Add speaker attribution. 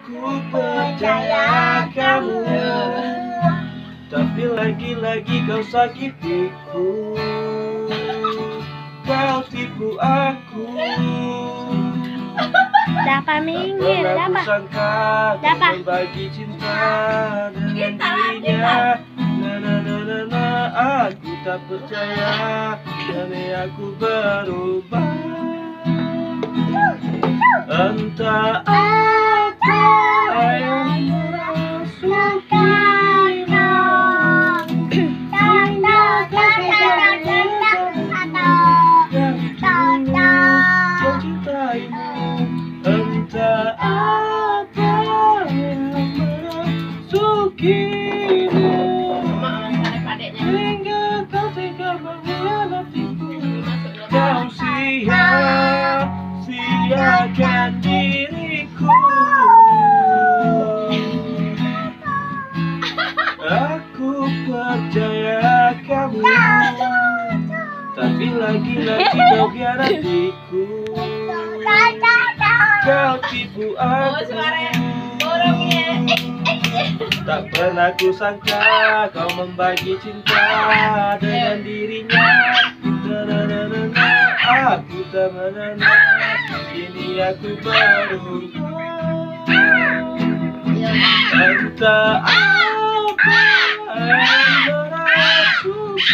Speaker 1: Aku percaya kamu, tapi lagi-lagi kau sakitiku. Kau tipu aku.
Speaker 2: Dapat minggir,
Speaker 1: Aku
Speaker 2: dapat.
Speaker 1: sangka kau berbagi cinta dengan dirinya. Aku tak percaya, dan aku berubah. Entah apa yang merasukimu, hingga kau mencintaimu. Entah apa yang merasukimu, hingga kau tega mengkhianatiku. Kau sia-siakan diriku. Aku percaya kamu, tapi lagi-lagi kau khianatiku. Kau tipu aku. Tak pernah ku sangka kau membagi cinta dengan dirinya. Aku tak mengenal, kini aku berubah. Entah apa yang merasukimu,